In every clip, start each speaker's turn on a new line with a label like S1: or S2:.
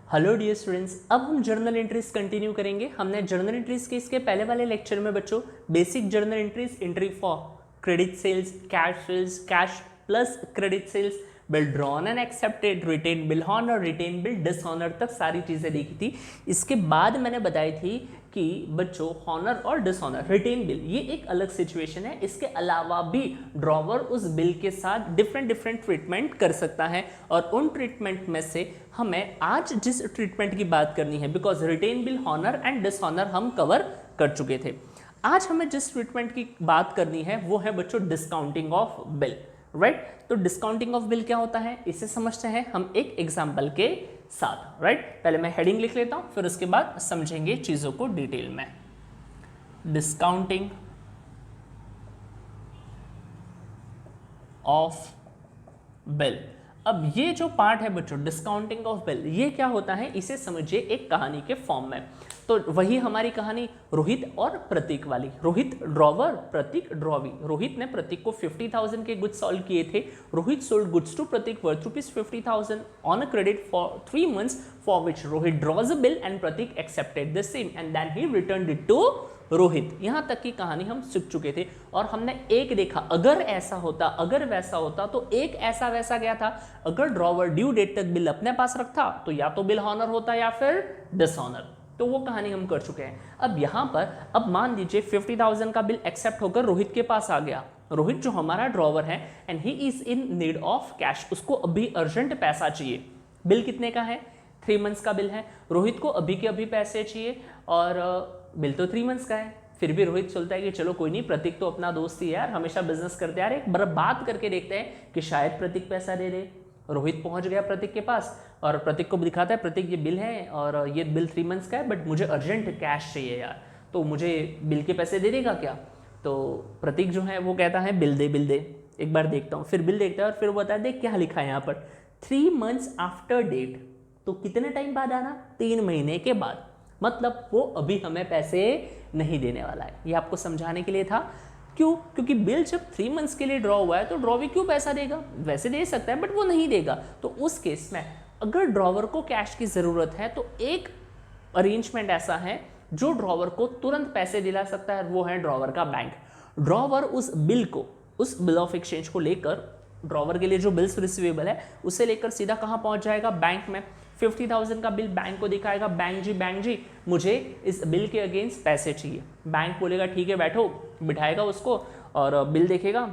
S1: Hello dear students, अब हम journal entries continue करेंगे। हमने जर्नल एंट्रीज के इसके पहले वाले लेक्चर में बच्चों basic journal entries, entry for credit sales, cash plus credit sales, bill drawn and accepted, retain bill honour, retain bill dishonour तक सारी चीज़ें देखी थी। इसके बाद मैंने बताई थी कि बच्चों हॉनर और डिसऑनर, रिटेन बिल ये एक अलग सिचुएशन है। इसके अलावा भी ड्रॉवर उस बिल के साथ डिफरेंट ट्रीटमेंट कर सकता है और उन ट्रीटमेंट में से हमें आज जिस ट्रीटमेंट की बात करनी है, because retain bill, honour and dishonour हम कवर कर चुके थे, आज हमें जिस ट्रीटमेंट की बात करनी है वो है बच्चों डिस्काउंटिंग ऑफ बिल। राइट, तो डिस्काउंटिंग ऑफ बिल क्या होता है इसे समझते हैं हम एक एग्जांपल के साथ। राइट, पहले मैं हेडिंग लिख लेता हूं, फिर उसके बाद समझेंगे चीजों को डिटेल में। Discounting of bill. अब ये जो पार्ट है बच्चों डिस्काउंटिंग ऑफ बिल, ये क्या होता है इसे समझिए एक कहानी के फॉर्म में। तो वही हमारी कहानी रोहित और प्रतीक वाली। Rohit drawer, Prateek drawee. रोहित ने प्रतीक को 50,000 के गुड्स सॉल्व किए थे। Rohit sold goods to Prateek worth ₹50,000 on a credit for 3 months, for which Rohit draws a bill and Prateek accepted the same and then he returned it to Rohit. यहां तक की कहानी हम सीख चुके थे और हमने एक देखा, अगर ऐसा होता, अगर वैसा होता, तो एक ऐसा वैसा गया था। अगर ड्रॉवर ड्यू डेट तक बिल अपने पास रखता तो या तो बिल हॉनर होता या फिर डिसऑनर। तो वो कहानी हम कर चुके हैं। अब यहां पर अब मान लीजिए 50,000 का बिल एक्सेप्ट होकर रोहित के पास आ गया। रोहित जो हमारा ड्रॉवर है and he is in need of cash, उसको अभी अर्जेंट पैसा चाहिए। बिल कितने का है? 3 months का बिल है। रोहित को अभी के अभी पैसे चाहिए और बिल तो 3 months का है। फिर भी रोहित सोचता है कि चलो कोई नहीं, प्रतीक तो अपना दोस्त ही है यार, हमेशा बिजनेस करते यार, एक बार बात करके देखते हैं कि शायद प्रतीक पैसा दे दे। रोहित पहुंच गया प्रतीक के पास और प्रतीक को दिखाता है, प्रतीक ये बिल है और ये बिल 3 months का है, बट मुझे अर्जेंट कैश चाहिए यार, तो मुझे बिल के पैसे दे देगा क्या? तो प्रतीक जो है वो कहता है बिल दे, एक बार देखता हूँ। फिर बिल देखता है और फिर वो बताया देख क्या लिखा है यहाँ पर, 3 months आफ्टर डेट। तो कितने टाइम बाद आना? 3 महीने के बाद। मतलब वो अभी हमें पैसे नहीं देने वाला है। ये आपको समझाने के लिए था। क्यों? क्योंकि बिल जब 3 months के लिए ड्रॉ हुआ है तो ड्रॉवी क्यों पैसा देगा? वैसे दे सकता है बट वो नहीं देगा। तो उस केस में अगर ड्रॉवर को कैश की जरूरत है तो एक अरेंजमेंट ऐसा है जो ड्रॉवर को तुरंत पैसे दिला सकता है, वो है ड्रॉवर का बैंक। ड्रॉवर उस बिल को, उस बिल ऑफ एक्सचेंज को लेकर, ड्रॉवर के लिए जो बिल्स रिसीवेबल है उसे लेकर सीधा कहां पहुंच जाएगा? बैंक में। 50,000 का बिल बैंक को दिखाएगा, बैंक जी मुझे इस बिल के अगेंस्ट पैसे चाहिए। बैंक बोलेगा ठीक है बैठो, बिठाएगा उसको और बिल देखेगा,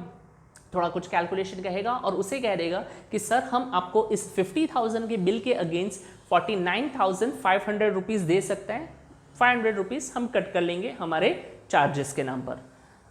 S1: थोड़ा कुछ कैलकुलेशन कहेगा और उसे कह देगा कि सर हम आपको इस 50,000 के बिल के अगेंस्ट 49,500 रुपीज दे सकते हैं। 500 रुपीज हम कट कर लेंगे हमारे चार्जेस के नाम पर।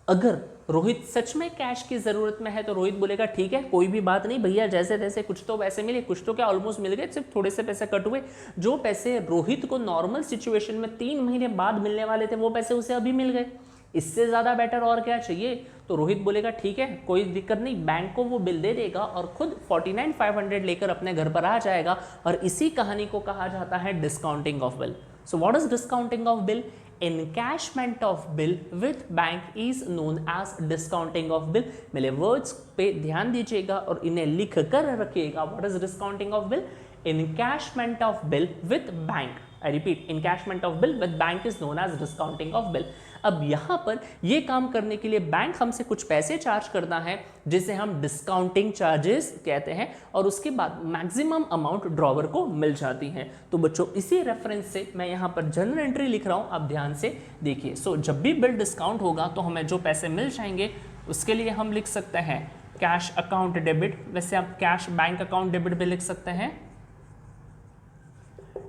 S1: अगर रोहित सच में कैश की जरूरत में है तो रोहित बोलेगा ठीक है कोई भी बात नहीं भैया, जैसे तैसे कुछ तो पैसे मिले, कुछ तो क्या ऑलमोस्ट मिल गए, सिर्फ थोड़े से पैसे कट हुए। जो पैसे रोहित को नॉर्मल सिचुएशन में 3 महीने बाद मिलने वाले थे वो पैसे उसे अभी मिल गए। इससे ज्यादा बेटर और क्या चाहिए? तो रोहित बोलेगा ठीक है कोई दिक्कत नहीं, बैंक को वो बिल दे देगा और खुद 49,500 लेकर अपने घर पर आ जाएगा। और इसी कहानी को कहा जाता है discounting of bill. So what is discounting of bill? Encashment of bill with bank is known as discounting of bill. मेरे वर्ड्स पे ध्यान दीजिएगा और इन्हें लिख कर रखिएगा। What is discounting of bill? Encashment of bill with bank. I repeat, encashment of bill with bank is known as discounting of bill. अब यहां पर ये काम करने के लिए बैंक हमसे कुछ पैसे चार्ज करता है जिसे हम डिस्काउंटिंग चार्जेस कहते हैं और उसके बाद मैक्सिमम अमाउंट ड्रॉवर को मिल जाती है। तो बच्चों इसी रेफरेंस से मैं यहां पर जनरल एंट्री लिख रहा हूं, आप ध्यान से देखिए। सो जब भी बिल डिस्काउंट होगा तो हमें जो पैसे मिल जाएंगे उसके लिए हम लिख सकते हैं कैश अकाउंट डेबिट। वैसे आप कैश बैंक अकाउंट डेबिट भी लिख सकते हैं,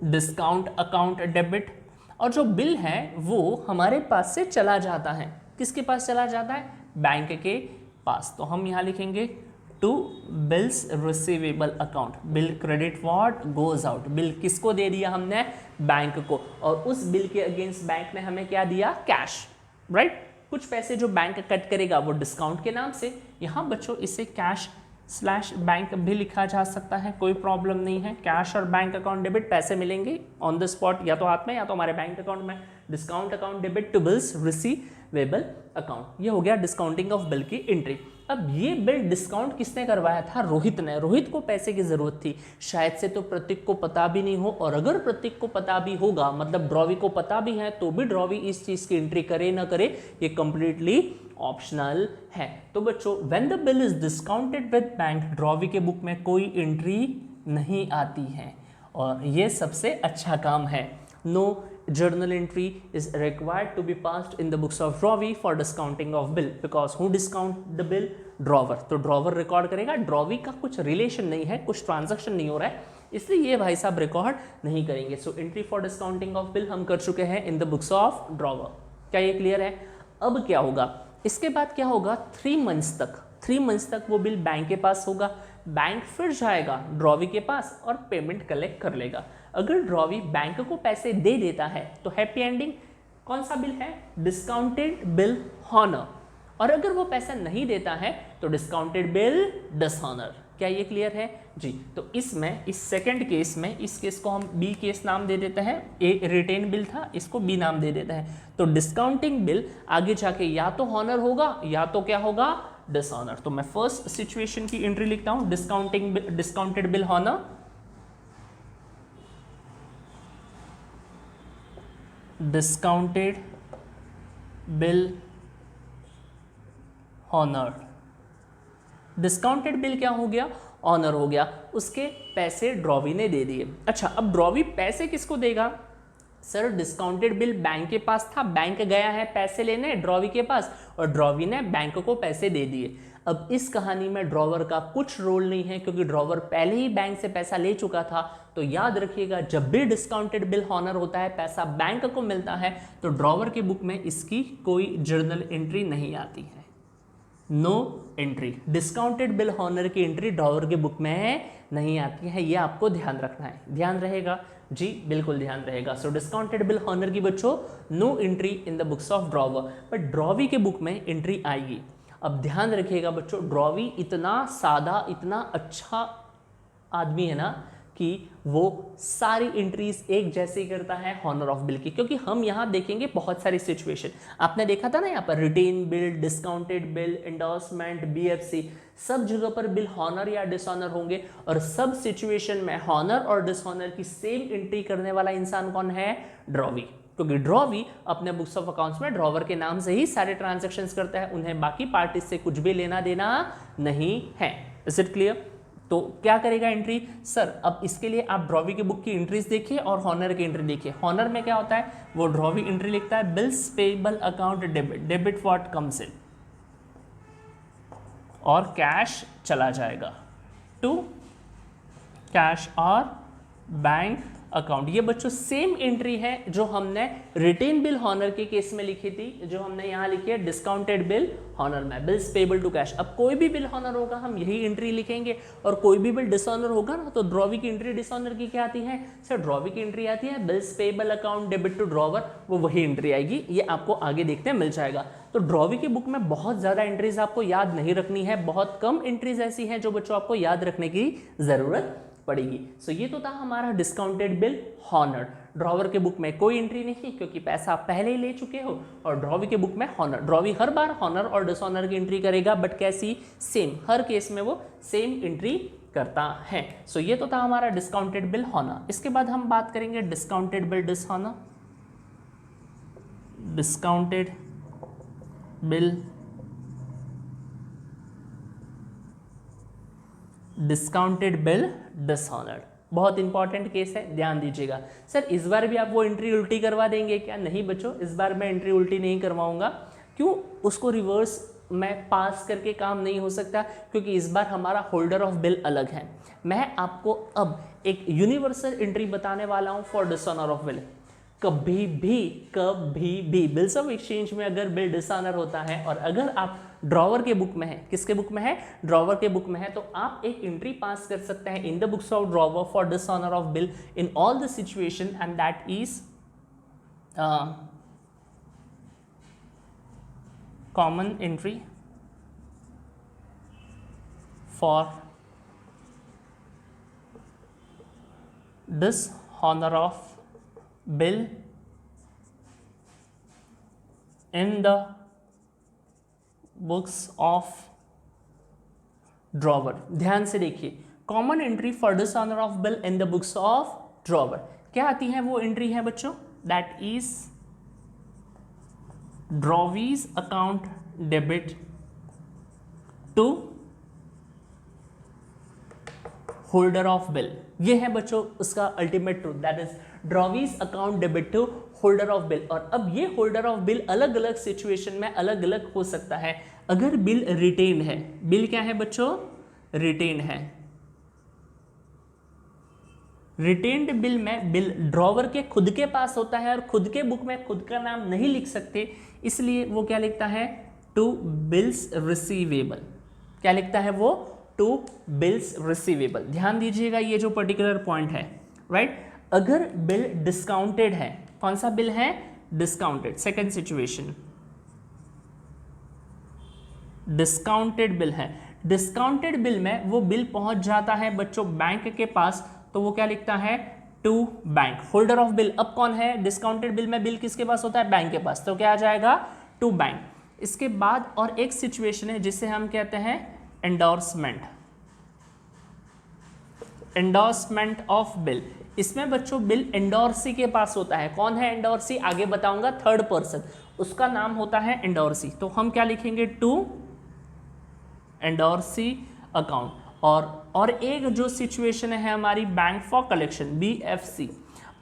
S1: डिस्काउंट अकाउंट डेबिट। और जो बिल है वो हमारे पास से चला जाता है। किसके पास चला जाता है? बैंक के पास। तो हम यहां लिखेंगे to bills receivable account. Bill credit what goes out. Bill किसको दे दिया हमने? बैंक को। और उस बिल के अगेंस्ट बैंक ने हमें क्या दिया? कैश। राइट, कुछ पैसे जो बैंक कट करेगा वो डिस्काउंट के नाम से। यहां बच्चों इसे कैश स्लैश बैंक भी लिखा जा सकता है, कोई प्रॉब्लम नहीं है। कैश और बैंक अकाउंट डेबिट, पैसे मिलेंगे ऑन द स्पॉट, या तो हाथ में या तो हमारे बैंक अकाउंट में। Discount account debit to bills receivable account. ये हो गया डिस्काउंटिंग ऑफ बिल की एंट्री। अब ये बिल डिस्काउंट किसने करवाया था? रोहित ने। रोहित को पैसे की जरूरत थी, शायद से तो प्रतीक को पता भी नहीं हो, और अगर प्रतीक को पता भी होगा, मतलब ड्रॉवी को पता भी है, तो भी ड्रॉवी इस चीज की एंट्री करे ना करे ये कंप्लीटली ऑप्शनल है। तो बच्चों when the bill is discounted with bank, drawee के बुक में कोई एंट्री नहीं आती है, और ये सबसे अच्छा काम है। No journal entry is required to be passed in the books of Drawey for discounting of bill, because who discount the bill? Drawer. तो ड्रॉवर रिकॉर्ड करेगा, ड्रॉवी का कुछ रिलेशन नहीं है, कुछ ट्रांजैक्शन नहीं हो रहा है, इसलिए ये भाई साहब रिकॉर्ड नहीं करेंगे। So entry for discounting of bill हम कर चुके हैं in the books of drawer. क्या ये क्लियर है? अब क्या होगा इसके बाद? क्या होगा? 3 मंथ्स तक वो बिल बैंक के पास होगा, बैंक फिर जाएगा ड्रॉवी के पास और पेमेंट कलेक्ट कर लेगा। अगर ड्रॉवी बैंक को पैसे दे देता है तो हैप्पी एंडिंग। कौन सा बिल है? Discounted bill honour. और अगर वो पैसा नहीं देता है तो डिस्काउंटेड बिल डिसऑनर। क्या ये क्लियर है जी? तो इसमें इस सेकंड केस में, इस केस को हम बी केस नाम दे देते हैं, ए रिटेन बिल था, इसको बी नाम दे देते हैं। तो डिस्काउंटिंग बिल आगे जाके या तो हॉनर होगा या तो क्या होगा? डिसऑनर। तो मैं फर्स्ट सिचुएशन की एंट्री लिखता हूं, discounted bill honour, discounted bill honour. Discounted bill क्या हो गया? ऑनर हो गया। उसके पैसे ड्रॉवी ने दे दिए। अच्छा, अब ड्रॉवी पैसे किसको देगा? सर डिस्काउंटेड बिल बैंक के पास था, बैंक गया है पैसे लेने ड्रॉवी के पास, और ड्रॉवी ने बैंक को पैसे दे दिए। अब इस कहानी में ड्रॉवर का कुछ रोल नहीं है, क्योंकि ड्रॉवर पहले ही बैंक से पैसा ले चुका था। तो याद रखिएगा, जब भी डिस्काउंटेड बिल हॉनर होता है, पैसा बैंक को मिलता है, तो ड्रॉवर के बुक में इसकी कोई जर्नल एंट्री नहीं आती है। No entry. Discounted bill honour की एंट्री ड्रॉवर के बुक में नहीं आती है, ये आपको ध्यान रखना है। ध्यान रहेगा जी? बिल्कुल ध्यान रहेगा। सो डिस्काउंटेड बिल हॉनर की बच्चों no entry in the books of drawer, but drawee के बुक में एंट्री आएगी। अब ध्यान रखिएगा बच्चों, ड्रॉवी इतना सादा, इतना अच्छा आदमी है ना कि वो सारी एंट्रीज एक जैसे ही करता है हॉनर ऑफ बिल की, क्योंकि हम यहाँ देखेंगे बहुत सारी सिचुएशन। आपने देखा था ना यहाँ पर retain bill, discounted bill, endorsement, BFC, सब जगह पर बिल हॉनर या डिसऑनर होंगे, और सब सिचुएशन में हॉनर और डिसऑनर की सेम एंट्री करने वाला इंसान कौन है? ड्रॉवी। क्योंकि ड्रॉवी अपने बुक्स ऑफ अकाउंट्स में ड्रॉवर के नाम से ही सारे ट्रांजैक्शंस करता है, उन्हें बाकी पार्टी से कुछ भी लेना देना नहीं है। Is it clear? तो क्या करेगा एंट्री? सर अब इसके लिए आप ड्रॉवी की बुक की एंट्रीज देखिए और हॉनर की एंट्री देखिए। हॉनर में क्या होता है? वो ड्रॉवी एंट्री लिखता है bills payable account debit, debit what comes in, और कैश चला जाएगा टू कैश और बैंक अकाउंट। ये बच्चों सेम एंट्री है जो हमने रिटेन बिल हॉनर के केस में लिखी थी, जो हमने यहाँ लिखी है डिस्काउंटेड बिल हॉनर में, बिल्स पेबल टू कैश। अब कोई भी बिल हॉनर होगा हम यही एंट्री लिखेंगे, और कोई भी बिल डिसऑनर होगा ना तो ड्रॉवी की एंट्री डिसऑनर की क्या आती है? सर ड्रॉवी की एंट्री आती है bills payable account debit to drawer, वो वही एंट्री आएगी। ये आपको आगे देखते मिल जाएगा। तो ड्रॉवी की बुक में बहुत ज़्यादा एंट्रीज आपको याद नहीं रखनी है, बहुत कम एंट्रीज ऐसी हैं जो बच्चों आपको याद रखने की जरूरत पड़ेगी। सो ये तो था हमारा डिस्काउंटेड बिल हॉनर। ड्रॉवर के बुक में कोई एंट्री नहीं, क्योंकि पैसा आप पहले ही ले चुके हो, और ड्रॉवी के बुक में हॉनर। ड्रॉवी हर बार हॉनर और डिसऑनर की एंट्री करेगा, बट कैसी? सेम, हर केस में वो सेम एंट्री करता है। सो ये तो था हमारा डिस्काउंटेड बिल हॉनर। इसके बाद हम बात करेंगे discounted bill dishonour. Discounted bill discounted bill dishonoured, बहुत इंपॉर्टेंट केस है, ध्यान दीजिएगा। सर इस बार भी आप वो एंट्री उल्टी करवा देंगे क्या? नहीं बच्चों, इस बार मैं एंट्री उल्टी नहीं करवाऊंगा। क्यों? उसको रिवर्स में पास करके काम नहीं हो सकता, क्योंकि इस बार हमारा होल्डर ऑफ बिल अलग है। मैं आपको अब एक यूनिवर्सल एंट्री बताने वाला हूं फॉर डिसऑनर ऑफ बिल। कभी भी बिल्स ऑफ एक्सचेंज में अगर बिल डिसऑनर होता है, और अगर आप ड्रॉवर के बुक में है, किसके बुक में है? ड्रॉवर के बुक में है, तो आप एक एंट्री पास कर सकते हैं in the books of drawer for dishonour of bill in all the situation, and that is common entry for dishonour of bill in the books of drawer. ध्यान से देखिए, common entry for dishonour of bill in the books of drawer क्या आती है? वो entry है बच्चों, that is drawee's account debit to holder of bill. ये है बच्चों उसका ultimate truth, that is drawee's account debit to holder of bill. और अब ये होल्डर ऑफ बिल अलग अलग सिचुएशन में अलग अलग हो सकता है। अगर बिल रिटेन्ड है, बिल क्या है बच्चों? रिटेन्ड है। रिटेन्ड बिल में बिल ड्रॉवर के खुद के पास होता है और खुद के बुक में खुद का नाम नहीं लिख सकते, इसलिए वो क्या लिखता है? To bills receivable. क्या लिखता है वो? To bills receivable. ध्यान दीजिएगा ये जो पर्टिकुलर पॉइंट है, राइट? अगर बिल डिस्काउंटेड है, कौन सा बिल है? Discounted. Second situation, discounted bill है। डिस्काउंटेड बिल में वो बिल पहुंच जाता है बच्चों बैंक के पास, तो वो क्या लिखता है? To bank. Holder of bill अब कौन है? डिस्काउंटेड बिल में बिल किसके पास होता है? बैंक के पास, तो क्या आ जाएगा? To bank. इसके बाद और एक सिचुएशन है जिसे हम कहते हैं एंडोर्समेंट। एंडोर्समेंट ऑफ बिल, इसमें बच्चों बिल एंडोर्सी के पास होता है। कौन है एंडोर्सी? आगे बताऊंगा, थर्ड पर्सन, उसका नाम होता है एंडोर्सी। तो हम क्या लिखेंगे? To endorsee account. और एक जो सिचुएशन है हमारी बैंक फॉर कलेक्शन, BFC,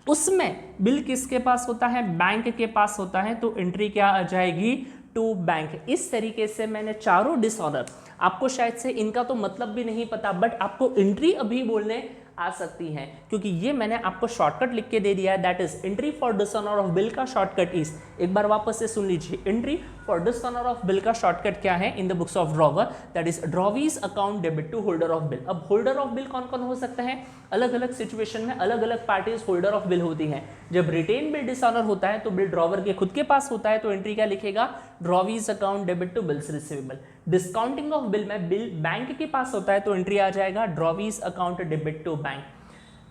S1: उसमें बिल किसके पास होता है? बैंक के पास होता है, तो एंट्री क्या आ जाएगी? To bank. इस तरीके से मैंने चारों डिसऑनर, आपको शायद से इनका तो मतलब भी नहीं पता, बट आपको एंट्री अभी बोलने आ सकती हैं, क्योंकि ये मैंने आपको शॉर्टकट लिख के दे दिया है, that is entry for dishonour of bill का शॉर्टकट इज, एक बार वापस से सुन लीजिए, entry for dishonour of bill का शॉर्टकट क्या है in the books of drawer? That is drawee's account debit to holder of bill. अब होल्डर ऑफ बिल कौन कौन हो सकता है? अलग अलग सिचुएशन में अलग अलग पार्टीज होल्डर ऑफ बिल होती हैं। जब रिटेन बिल डिसऑनर होता है तो बिल ड्रॉवर के खुद के पास होता है, तो एंट्री क्या लिखेगा? Drawee's account debit to bills receivable. Discounting of bill में बिल बैंक के पास होता है, तो एंट्री आ जाएगा drawee's account debit to bank.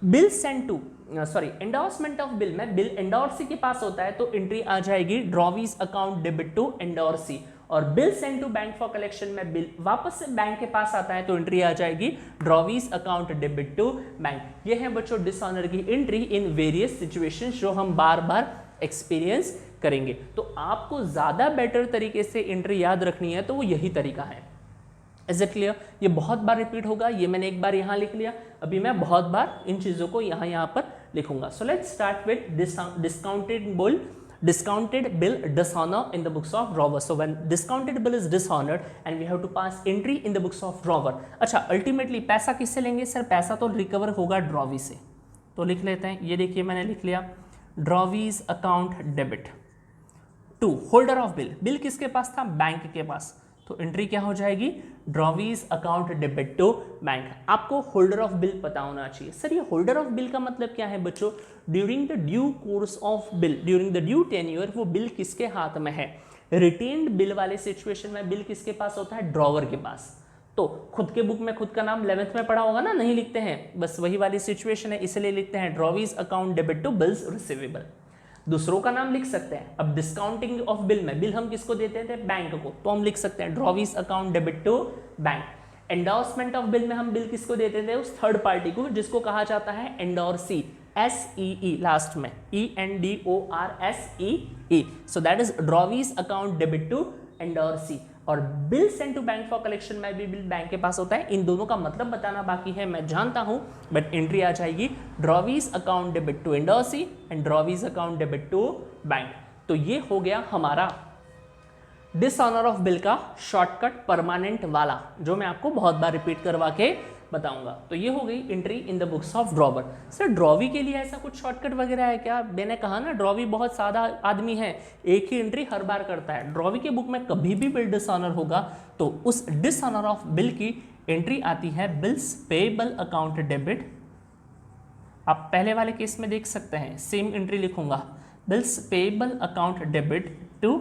S1: Bill send to endorsement of bill में बिल एंडोर्सी के पास होता है, तो एंट्री आ जाएगी drawee's account debit to endorsee. और bill send to bank for collection में बिल वापस से बैंक के पास आता है, तो एंट्री आ जाएगी drawee's account debit to bank. ये है बच्चों डिसऑनर की एंट्री इन वेरियस सिचुएशंस जो हम बार बार एक्सपीरियंस करेंगे। तो आपको ज्यादा बेटर तरीके से एंट्री याद रखनी है तो वो यही तरीका है। Is it clear? ये बहुत बार रिपीट होगा, ये मैंने एक बार यहाँ लिख लिया, अभी मैं बहुत बार इन चीजों को यहाँ पर लिखूंगा। So let's start with discounted bill dishonor in the books of drawer. So when discounted bill is dishonored and we have to pass entry in the books of drawer. अच्छा, अल्टीमेटली पैसा किससे लेंगे सर? पैसा तो recover होगा drawee से, तो लिख लेते हैं। ये देखिए मैंने लिख लिया, drawee's account debit to holder of bill. Bill किसके पास था? बैंक के पास, तो एंट्री क्या हो जाएगी? Drawee's account debit to bank. आपको होल्डर ऑफ बिल पता होना चाहिए। सर ये होल्डर ऑफ बिल का मतलब क्या है बच्चों? During the due course of bill, during the due tenure, वो बिल किसके हाथ में है? रिटेन्ड बिल वाले सिचुएशन में बिल किसके पास होता है? ड्रॉवर के पास। तो खुद के बुक में खुद का नाम 11th में पढ़ा होगा ना, नहीं लिखते हैं, बस वही वाली सिचुएशन है, इसलिए लिखते हैं drawee's account debit to bills receivable. दूसरों का नाम लिख सकते हैं। अब डिस्काउंटिंग ऑफ बिल में बिल हम किसको देते थे? बैंक को, तो हम लिख सकते हैं drawee's account debit to bank. Endorsement of bill में हम बिल किसको देते थे? उस थर्ड पार्टी को जिसको कहा जाता है एंडोर्सी, SEE लास्ट में, ENDORSEE। So that is drawee's account debit to endorsee. और bill send to bank for collection में भी बिल बैंक के पास होता है। इन दोनों का मतलब बताना बाकी है, मैं जानता हूं, बट एंट्री आ जाएगी drawee's account debit to endorsee and drawee's account debit to bank. तो ये हो गया हमारा डिसऑनर ऑफ बिल का शॉर्टकट परमानेंट वाला, जो मैं आपको बहुत बार रिपीट करवा के बताऊंगा। तो ये हो गई entry in the books of drawer. Sir drawee के लिए ऐसा कुछ शॉर्टकट वगैरह है क्या? मैंने कहा ना ड्रॉवी बहुत सादा आदमी है, एक ही एंट्री हर बार करता है। ड्रॉवी के बुक में कभी भी बिल डिसऑनर होगा तो उस डिसऑनर ऑफ बिल की एंट्री आती है बिल्स पेएबल अकाउंट डेबिट। आप पहले वाले केस में देख सकते हैं, सेम एंट्री लिखूंगा, bills payable account debit to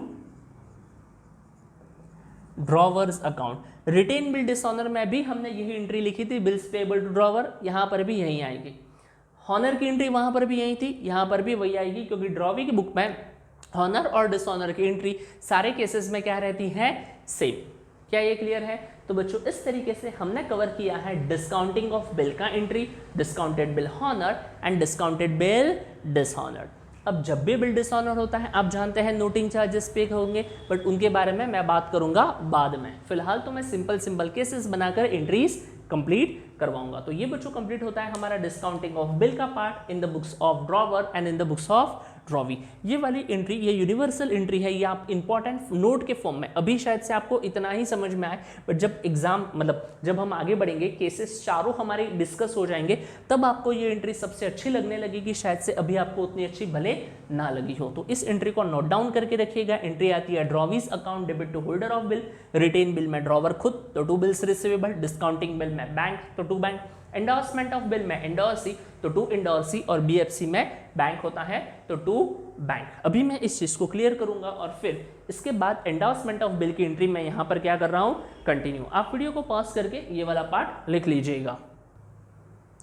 S1: drawer's account. Retain bill dishonour में भी हमने यही एंट्री लिखी थी, बिल्स पेएबल टू ड्रॉवर, यहां पर भी यही आएगी। हॉनर की एंट्री वहां पर भी यही थी, यहां पर भी वही आएगी, क्योंकि ड्रॉवी की बुक में ऑनर और डिसऑनर की एंट्री सारे केसेस में क्या रहती है, सेम। क्या ये क्लियर है? तो बच्चों इस तरीके से हमने कवर किया है डिस्काउंटिंग ऑफ बिल का entry, discounted bill honour and discounted bill dishonour. अब जब भी बिल डिसऑनर होता है आप जानते हैं नोटिंग चार्जेस पे होंगे, बट उनके बारे में मैं बात करूंगा बाद में। फिलहाल तो मैं सिंपल केसेस बनाकर एंट्रीज कंप्लीट करवाऊंगा। तो ये बच्चों कंप्लीट होता है हमारा डिस्काउंटिंग ऑफ बिल का part in the books of drawer and in the books of drawee. ये वाली एंट्री ये यूनिवर्सल एंट्री है, ये आप इंपॉर्टेंट नोट के फॉर्म में, अभी शायद से आपको इतना ही समझ में आए, बट जब एग्जाम मतलब जब हम आगे बढ़ेंगे केसेस चारों हमारे डिस्कस हो जाएंगे तब आपको ये एंट्री सबसे अच्छी लगने लगेगी, शायद से अभी आपको उतनी अच्छी भले ना लगी हो। तो इस एंट्री को नोट डाउन करके रखिएगा। एंट्री आती है drawee's account debit to holder of bill, retain bill में ड्रॉवर खुद तो 2 बिल्स रिसीवेबल, डिस्काउंटिंग बिल में बैंक तो 2 बैंक, एंडोर्समेंट ऑफ बिल में एंडोर्सी तो 2 एंडोर्सी और बीएफसी में बैंक होता है तो 2 बैंक। अभी मैं इस चीज को क्लियर करूंगा और फिर इसके बाद एंडोर्समेंट ऑफ बिल की एंट्री मैं यहां पर क्या कर रहा हूं, कंटिन्यू। आप वीडियो को पॉज करके ये वाला पार्ट लिख लीजिएगा।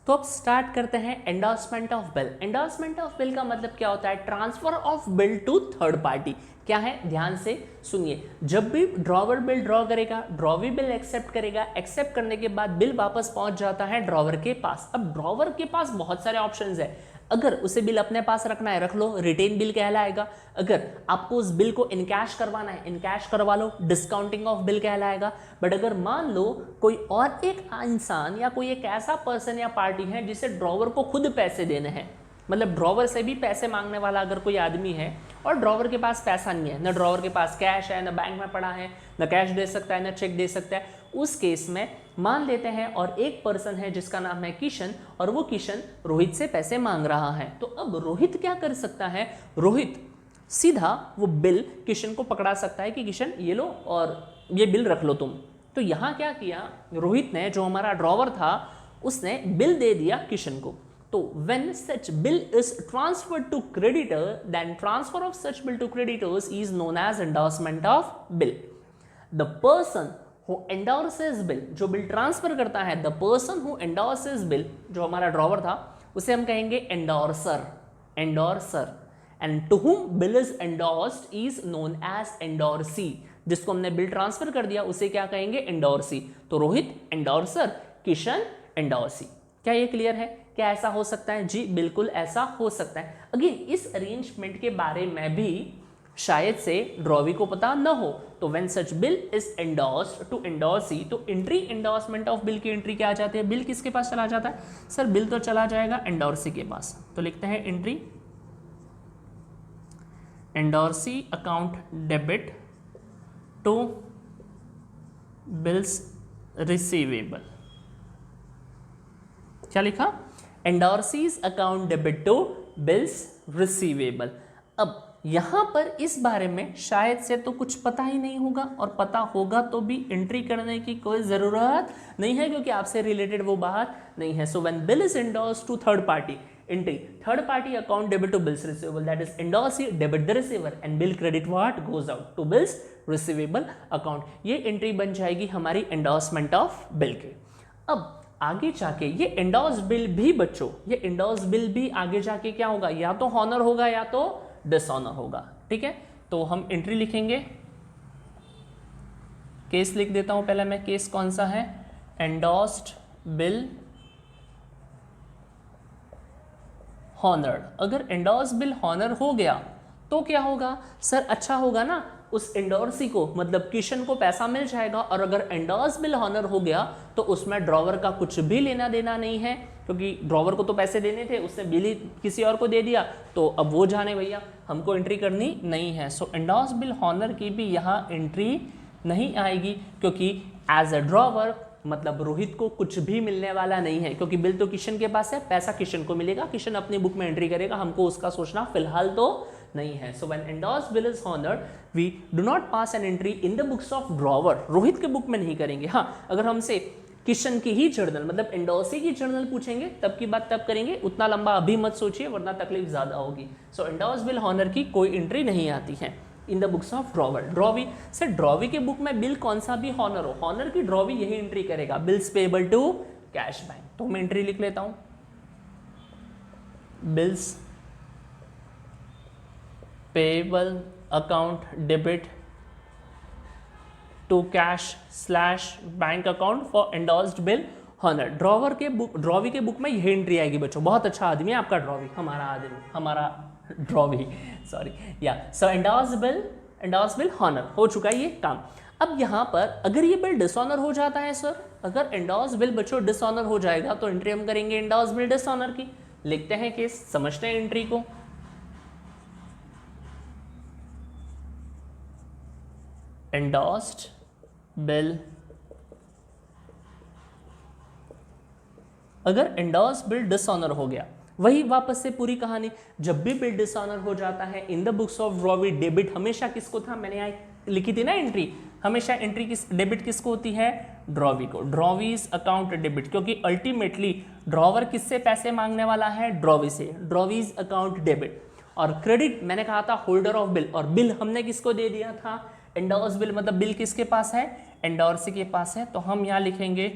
S1: तो अब स्टार्ट करते हैं endorsement of bill. Endorsement of bill का मतलब क्या होता है, transfer of bill to third party. क्या है, ध्यान से सुनिए। जब भी ड्रॉवर बिल ड्रॉ करेगा, ड्रॉवी बिल एक्सेप्ट करेगा, एक्सेप्ट करने के बाद बिल वापस पहुंच जाता है ड्रॉवर के पास। अब ड्रॉवर के पास बहुत सारे ऑप्शंस है, अगर उसे बिल अपने पास रखना है रख लो, रिटेन बिल कहलाएगा। अगर आपको उस बिल को इनकैश करवाना है इनकैश करवा लो, डिस्काउंटिंग ऑफ बिल कहलाएगा। बट अगर मान लो कोई और एक इंसान या कोई एक ऐसा पर्सन या पार्टी है जिसे ड्रॉवर को खुद पैसे देने हैं, मतलब ड्रॉवर से भी पैसे मांगने वाला अगर कोई आदमी है और ड्रॉवर के पास पैसा नहीं है, न ड्रॉवर के पास कैश है, न बैंक में पड़ा है, न कैश दे सकता है, न चेक दे सकता है, उस केस में मान लेते हैं और एक पर्सन है जिसका नाम है किशन और वो किशन रोहित से पैसे मांग रहा है। तो अब रोहित क्या कर सकता है, रोहित सीधा वो बिल किशन को पकड़ा सकता है कि किशन ये लो और ये बिल रख लो तुम। तो यहाँ क्या किया रोहित ने, जो हमारा ड्रॉवर था उसने बिल दे दिया किशन को। तो when such bill is transferred to creditor, then transfer of such bill to creditors is known as endorsement of bill. The person who endorses bill, जो बिल ट्रांसफर करता है, the person who endorses bill, जो हमारा drawer था उसे हम कहेंगे endorser, endorser. And to whom bill is endorsed is known as endorsee. जिसको हमने बिल ट्रांसफर कर दिया उसे क्या कहेंगे, endorsee. तो रोहित endorser, किशन endorsee. क्या ये क्लियर है? क्या ऐसा हो सकता है? जी बिल्कुल ऐसा हो सकता है। अगेन इस अरेंजमेंट के बारे में भी शायद से ड्रॉवी को पता न हो। तो when such bill is endorsed to endorsee, तो एंट्री एंडोर्समेंट ऑफ बिल की एंट्री क्या आ जाती है, बिल किसके पास चला जाता है, सर बिल तो चला जाएगा एंडोर्सी के पास। तो लिखते हैं entry endorsee account debit to bills receivable. क्या लिखा, endorsee's account debit to bills receivable. अब यहां पर इस बारे में शायद से तो कुछ पता ही नहीं होगा, और पता होगा तो भी एंट्री करने की कोई जरूरत नहीं है क्योंकि आपसे रिलेटेड वो बात नहीं है। So when bill is endorsed to third party, entry third party account debit to bills receivable, that is endorsee debit the receiver and bill credit what goes out to bills receivable account. ये entry बन जाएगी हमारी endorsement of bill के। अब आगे जाके ये endorse bill भी बच्चों, ये एंडोर्स बिल भी आगे जाके क्या होगा, या तो हॉनर होगा या तो डिसऑनर होगा। ठीक है, तो हम एंट्री लिखेंगे, केस लिख देता हूं पहले मैं, केस कौन सा है, एंडोर्स्ड बिल हॉनर्ड। अगर एंडोर्स बिल हॉनर हो गया तो क्या होगा सर, अच्छा होगा ना, उस एंडोर्सी को मतलब किशन को पैसा मिल जाएगा। और अगर एंडोर्स बिल हॉनर हो गया तो उसमें ड्रॉवर का कुछ भी लेना देना नहीं है, क्योंकि ड्रॉवर को तो पैसे देने थे, उसने बिल ही किसी और को दे दिया, तो अब वो जाने भैया, हमको एंट्री करनी नहीं है। सो एंडोर्स बिल हॉनर की भी यहाँ एंट्री नहीं आएगी, क्योंकि एज अ ड्रॉवर मतलब रोहित को कुछ भी मिलने वाला नहीं है, क्योंकि बिल तो किशन के पास है, पैसा किशन को मिलेगा, किशन अपनी बुक में एंट्री करेगा, हमको उसका सोचना फिलहाल तो नहीं है। So when endorsed bill is honoured we do not pass an entry in the books of drawer, Rohit के बुक में नहीं करेंगे। हाँ, अगर हमसे किशन की ही जर्नल मतलब एंडोर्सी की जर्नल पूछेंगे तब की बात तब करेंगे, उतना लंबा अभी मत सोचिए वरना तकलीफ ज्यादा होगी। सो एंडोर्स्ड बिल हॉनर की कोई एंट्री नहीं आती है in the books of drawer. Drawee sir, drawee के बुक में बिल कौन सा भी हॉनर हो, हॉनर की ड्रॉवी यही एंट्री करेगा, bills payable to cash bank. तो मैं एंट्री लिख लेता हूं, bills payable account debit to cash slash bank account for endorsed bill honour. Drawee के बुक में यही एंट्री आएगी बच्चों। बहुत अच्छा आदमी है आपका ड्रॉवी, हमारा ड्रॉवी, सॉरी या। सो एंडोर्स्ड बिल हॉनर हो चुका है ये काम। अब यहाँ पर अगर ये बिल डिसऑनर हो जाता है सर, अगर एंडोर्स्ड बिल बच्चों डिसऑनर हो जाएगा तो एंट्री हम करेंगे एंडोर्स्ड बिल डिसऑनर की। लिखते हैं केस, समझते हैं एंट्री को। एंडोर्स्ड बिल, अगर एंडोर्स्ड बिल डिसऑनर हो गया, वही वापस से पूरी कहानी, जब भी बिल डिसऑनर हो जाता है in the books of drawee debit हमेशा किसको था, मैंने यहाँ लिखी थी ना एंट्री, हमेशा एंट्री डेबिट किसको होती है, ड्रॉवी को, ड्रॉवीज अकाउंट डेबिट, क्योंकि अल्टीमेटली ड्रॉवर किससे पैसे मांगने वाला है, ड्रॉवी से, ड्रॉवीज अकाउंट डेबिट। और क्रेडिट मैंने कहा था होल्डर ऑफ बिल, और बिल हमने किसको दे दिया था, एंडोर्स्ड बिल, मतलब बिल किसके पास है, एंडोर्सी के पास है। तो हम यहाँ लिखेंगे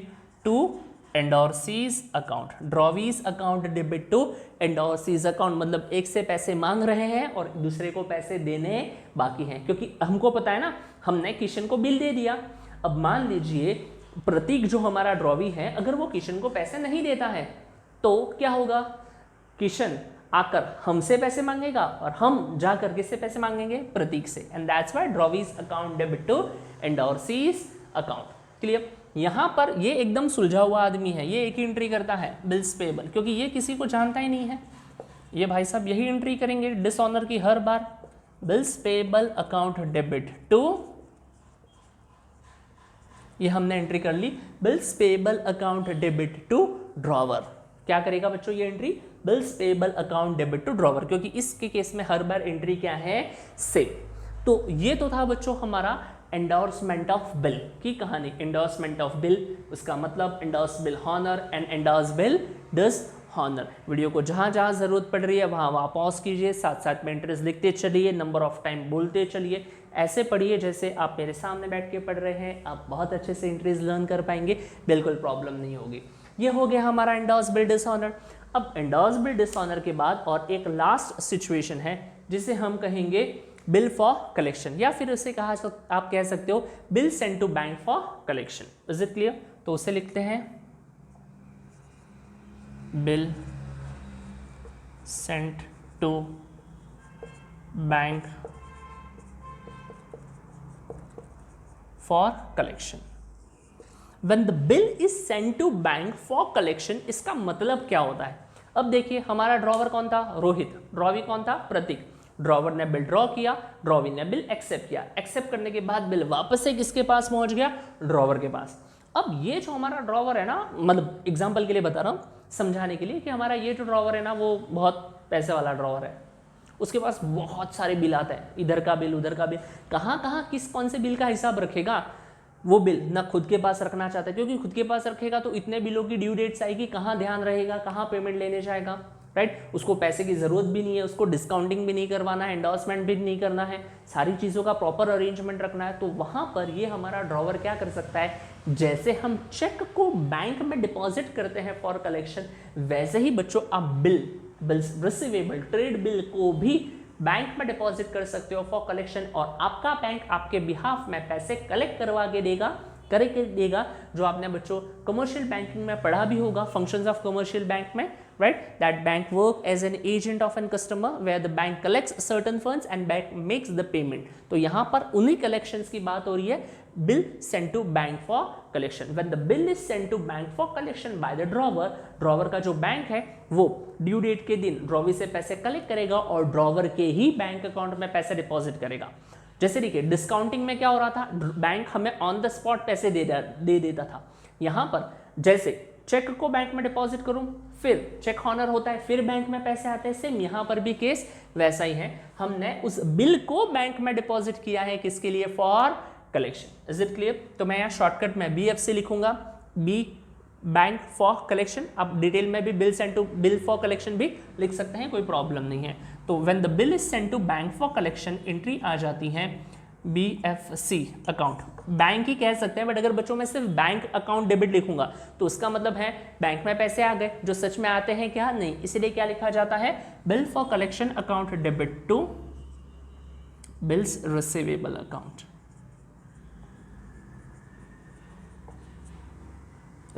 S1: to endorsee's account, drawee's account debit to endorsee's account, मतलब एक से पैसे मांग रहे हैं और दूसरे को पैसे देने बाकी हैं, क्योंकि हमको पता है ना, हमने किशन को बिल दे दिया। अब मान लीजिए प्रतीक जो हमारा ड्रॉवी है, अगर वो किशन को पैसे नहीं देता है तो क्या होगा, किशन आकर हमसे पैसे मांगेगा और हम जाकर किससे पैसे मांगेंगे, प्रतीक से। And that's why drawee's account debit to endorsee's account. Clear. यहां पर ये एकदम सुलझा हुआ आदमी है, ये एक ही एंट्री करता है बिल्स पेबल, क्योंकि ये किसी को जानता ही नहीं है। ये भाई साहब यही एंट्री करेंगे डिसऑनर की हर बार, bills payable account debit to, ये हमने एंट्री कर ली, bills payable account debit to drawer. क्या करेगा बच्चों ये entry, bills payable account debit to drawer, क्योंकि इसके केस में हर बार एंट्री क्या है, सेम। तो ये तो था बच्चों हमारा एंडोर्समेंट ऑफ बिल की कहानी। एंडोर्समेंट ऑफ बिल, उसका मतलब endorse bill honour and endorse bill dishonour. Video को जहां जहां जरूरत पड़ रही है वहां पॉज कीजिए, साथ साथ में एंट्रीज लिखते चलिए, नंबर ऑफ टाइम बोलते चलिए, ऐसे पढ़िए जैसे आप मेरे सामने बैठ के पढ़ रहे हैं। आप बहुत अच्छे से एंट्रीज लर्न कर पाएंगे, बिल्कुल प्रॉब्लम नहीं होगी। ये हो गया हमारा एंडोर्स बिल डिसऑनर। अब एंडोर्स बिल डिसऑनर के बाद और एक लास्ट सिचुएशन है जिसे हम कहेंगे बिल फॉर कलेक्शन, या फिर उसे कहा आप कह सकते हो bill sent to bank for collection. Is it clear? तो उसे लिखते हैं bill sent to bank for collection. When the bill is sent to bank for collection, इसका मतलब क्या होता है? अब देखिए हमारा ड्रॉवर कौन था, रोहित, ड्रॉवी कौन था, प्रतीक। ड्रॉवर ने बिल ड्रॉ किया, ड्रॉवी ने बिल एक्सेप्ट किया, एक्सेप्ट करने के बाद बिल वापस से किसके पास पहुंच गया, ड्रॉवर के पास। अब ये जो हमारा ड्रॉवर है ना, मतलब एग्जांपल के लिए बता रहा हूँ, समझाने के लिए कि हमारा ये जो ड्रॉवर है ना वो बहुत पैसे वाला ड्रॉवर है, उसके पास बहुत सारे बिल आते हैं, इधर का बिल उधर का बिल, कहाँ कहाँ किस कौन से बिल का हिसाब रखेगा वो बिल ना खुद के पास रखना चाहता है, क्योंकि खुद के पास रखेगा तो इतने बिलों की ड्यू डेट्स आएगी, कहाँ ध्यान रहेगा, कहाँ पेमेंट लेने जाएगा, राइट। उसको पैसे की जरूरत भी नहीं है, उसको डिस्काउंटिंग भी नहीं करवाना है, एंडोर्समेंट भी नहीं करना है, सारी चीज़ों का प्रॉपर अरेंजमेंट रखना है। तो वहाँ पर ये हमारा ड्रॉवर क्या कर सकता है, जैसे हम चेक को बैंक में डिपॉजिट करते हैं फॉर कलेक्शन, वैसे ही बच्चों आप बिल्स रिसीवेबल ट्रेड बिल को भी बैंक में डिपॉजिट कर सकते हो फॉर कलेक्शन, और आपका बैंक आपके बिहाफ में पैसे कलेक्ट करवा के देगा, करके देगा, जो आपने बच्चों कमर्शियल बैंकिंग में पढ़ा भी होगा, फंक्शंस ऑफ कमर्शियल बैंक में, right? That bank work as an agent of an customer where the bank collects certain funds and bank makes the payment. तो यहाँ पर उन्हीं collections की बात हो रही है, bill sent to bank for collection. When the bill is sent to bank for collection by the drawer का जो बैंक है वो ड्यू डेट के दिन ड्रॉवी से पैसे कलेक्ट करेगा और ड्रॉवर के ही बैंक अकाउंट में पैसे डिपॉजिट करेगा। जैसे देखिए डिस्काउंटिंग में क्या हो रहा था, बैंक हमें ऑन द स्पॉट पैसे दे देता था। यहाँ पर जैसे चेक को बैंक में डिपॉजिट करूं, फिर चेक हॉनर होता है, फिर बैंक में पैसे आते हैं, सेम यहाँ पर भी केस वैसा ही है। हमने उस बिल को बैंक में डिपॉजिट किया है, किसके लिए, for collection. Is it clear? तो मैं यहाँ शॉर्टकट में BFC लिखूंगा, बी बैंक फॉर कलेक्शन। आप डिटेल में भी bill sent to bill for collection भी लिख सकते हैं, कोई प्रॉब्लम नहीं है। तो when the bill is sent to bank for collection, entry आ जाती है BFC अकाउंट, बैंक ही कह सकते हैं, बट अगर बच्चों में सिर्फ बैंक अकाउंट डेबिट लिखूंगा तो उसका मतलब है बैंक में पैसे आ गए, जो सच में आते हैं क्या, नहीं, इसलिए क्या लिखा जाता है, bill for collection account debit to bills receivable account.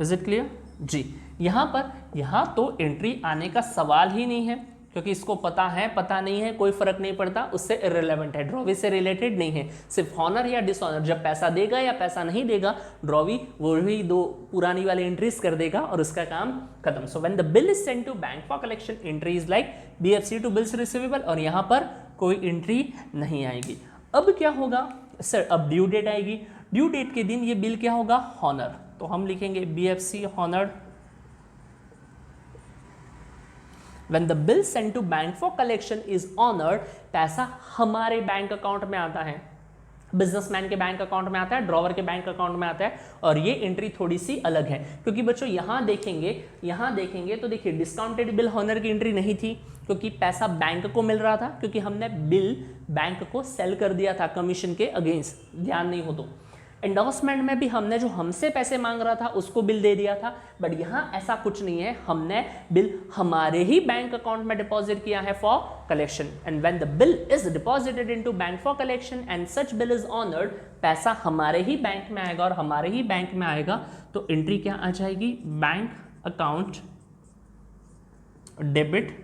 S1: Is it clear जी। यहाँ तो एंट्री आने का सवाल ही नहीं है, क्योंकि इसको पता है पता नहीं है कोई फर्क नहीं पड़ता, उससे इररिलेवेंट है, ड्रॉवी से रिलेटेड नहीं है। सिर्फ हॉनर या डिसऑनर, जब पैसा देगा या पैसा नहीं देगा, ड्रॉवी वही दो पुरानी वाली एंट्रीज कर देगा और उसका काम खत्म। So when the bill is sent to bank for collection, entry is like BFC to bills receivable, और यहाँ पर कोई एंट्री नहीं आएगी। अब क्या होगा सर, अब ड्यू डेट आएगी। ड्यू डेट के दिन ये बिल क्या होगा, हॉनर, तो हम लिखेंगे BFC honoured. When the bill sent to bank for collection is honored, पैसा हमारे बैंक अकाउंट में आता है, बिजनेसमैन के बैंक अकाउंट में आता है, ड्रॉवर के बैंक अकाउंट में आता है। और ये एंट्री थोड़ी सी अलग है, क्योंकि बच्चों यहाँ देखेंगे तो देखिए डिस्काउंटेड बिल हॉनर की एंट्री नहीं थी, क्योंकि पैसा बैंक को मिल रहा था, क्योंकि हमने बिल बैंक को सेल कर दिया था कमीशन के अगेंस्ट, ध्यान नहीं हो तो। एंडोर्समेंट में भी हमने जो हमसे पैसे मांग रहा था उसको बिल दे दिया था, बट यहाँ ऐसा कुछ नहीं है, हमने बिल हमारे ही बैंक अकाउंट में डिपॉजिट किया है for collection. And when the bill is deposited into bank for collection and such bill is honoured, पैसा हमारे ही बैंक में आएगा, और हमारे ही बैंक में आएगा तो एंट्री क्या आ जाएगी, bank account debit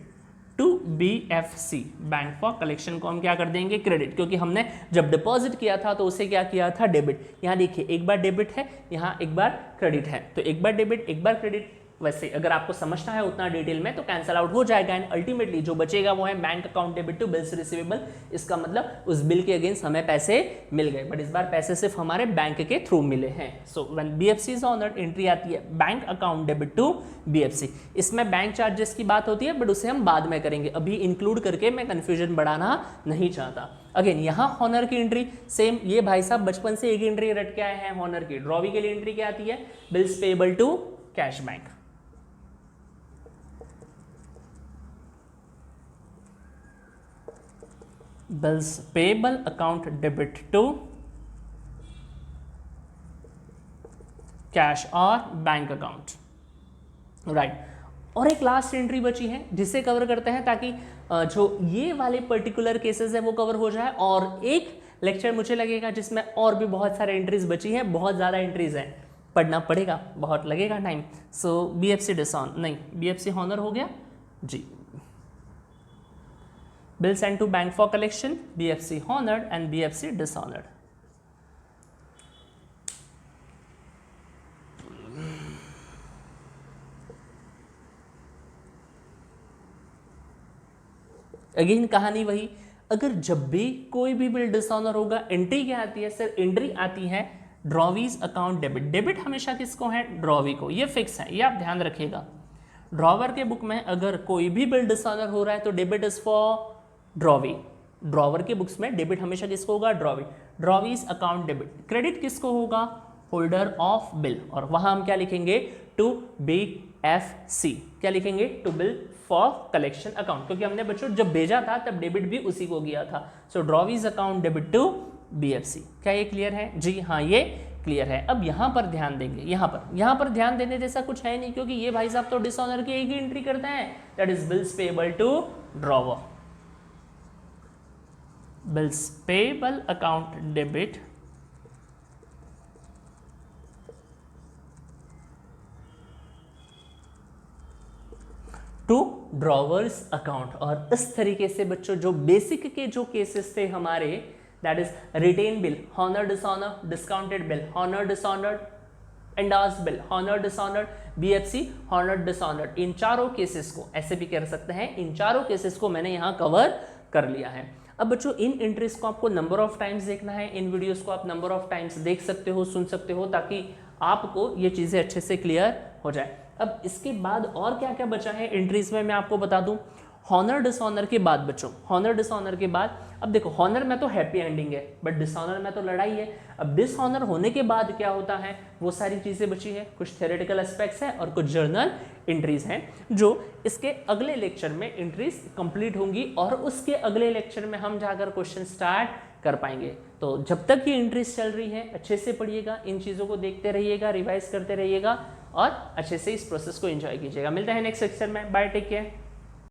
S1: to BFC, bank for collection को हम क्या कर देंगे, क्रेडिट, क्योंकि हमने जब डिपॉजिट किया था तो उसे क्या किया था, डेबिट। यहाँ देखिए एक बार डेबिट है, यहाँ एक बार क्रेडिट है, तो एक बार डेबिट एक बार क्रेडिट। वैसे अगर आपको समझना है उतना डिटेल में तो कैंसल आउट हो जाएगा, एंड अल्टीमेटली जो बचेगा वो है bank account debit to bills receivable. इसका मतलब उस बिल के अगेंस्ट हमें पैसे मिल गए, बट इस बार पैसे सिर्फ हमारे बैंक के थ्रू मिले हैं। So when BFC is honoured, entry आती है bank account debit to BFC। इसमें बैंक चार्जेस की बात होती है, बट उसे हम बाद में करेंगे, अभी इंक्लूड करके मैं कन्फ्यूजन बढ़ाना नहीं चाहता। अगेन यहाँ हॉनर की एंट्री सेम, ये भाई साहब बचपन से एक एंट्री रट के आए हैं हॉनर की। ड्रॉवी के लिए एंट्री क्या आती है, bills payable to cash bank. Bills payable account debit to cash और बैंक अकाउंट, राइट। और एक लास्ट एंट्री बची है जिसे कवर करते हैं, ताकि जो ये वाले पर्टिकुलर केसेस है वो कवर हो जाए, और एक लेक्चर मुझे लगेगा जिसमें और भी बहुत सारे एंट्रीज बची हैं, बहुत ज़्यादा एंट्रीज हैं, पढ़ना पड़ेगा, बहुत लगेगा टाइम। सो BFC डिसऑन नहीं, BFC हॉनर हो गया जी। Bill sent to bank for collection, BFC honored and BFC dishonored. Again कहानी वही, अगर जब भी कोई भी बिल डिसऑनर होगा, एंट्री क्या आती है सर, एंट्री आती है ड्रॉवीज अकाउंट डेबिट। डेबिट हमेशा किसको है, ड्रॉवी को, ये फिक्स है, ये आप ध्यान रखिएगा। ड्रॉवर के बुक में अगर कोई भी बिल डिसऑनर हो रहा है तो debit is for drawee. Drawer के बुक्स में डेबिट हमेशा किसको होगा, drawee. Drawee's account debit. Credit किसको होगा, होल्डर ऑफ बिल, और वहां हम क्या लिखेंगे, टू BFC। क्या लिखेंगे, to bill for collection account, क्योंकि हमने बच्चों जब भेजा था तब डेबिट भी उसी को गया था। So drawee's account debit to BFC। क्या ये क्लियर है जी, हाँ ये क्लियर है। अब यहाँ पर ध्यान देंगे, यहाँ पर ध्यान देने जैसा कुछ है नहीं, क्योंकि ये भाई साहब तो डिसऑनर की एक ही एंट्री करते हैं, that is bills payable to drawer. Bills payable account debit to drawer's account. और इस तरीके से बच्चों जो बेसिक के जो केसेस थे हमारे, that is written bill, honour dishonour, discounted bill, honour dishonoured, endorse bill, honour dishonoured, BFC honour dishonoured, इन चारों केसेस को ऐसे भी कर सकते हैं, इन चारों केसेस को मैंने यहाँ कवर कर लिया है। अब बच्चों इन एंट्रीज को आपको नंबर ऑफ टाइम्स देखना है, इन वीडियोस को आप नंबर ऑफ टाइम्स देख सकते हो, सुन सकते हो, ताकि आपको ये चीज़ें अच्छे से क्लियर हो जाए। अब इसके बाद और क्या क्या बचा है एंट्रीज में मैं आपको बता दूं। हॉनर डिसऑनर के बाद बच्चों, हॉनर डिसऑनर के बाद, अब देखो हॉनर में तो हैप्पी एंडिंग है, बट डिसऑनर में तो लड़ाई है। अब डिसऑनर होने के बाद क्या होता है, वो सारी चीज़ें बची है, कुछ थ्योरेटिकल एस्पेक्ट्स हैं और कुछ जर्नल एंट्रीज हैं, जो इसके अगले लेक्चर में एंट्रीज कंप्लीट होंगी, और उसके अगले लेक्चर में हम जाकर क्वेश्चन स्टार्ट कर पाएंगे। तो जब तक ये एंट्रीज चल रही है अच्छे से पढ़िएगा, इन चीज़ों को देखते रहिएगा, रिवाइज करते रहिएगा, और अच्छे से इस प्रोसेस को एंजॉय कीजिएगा। मिलते हैं नेक्स्ट लेक्चर में, बाय, टेक केयर।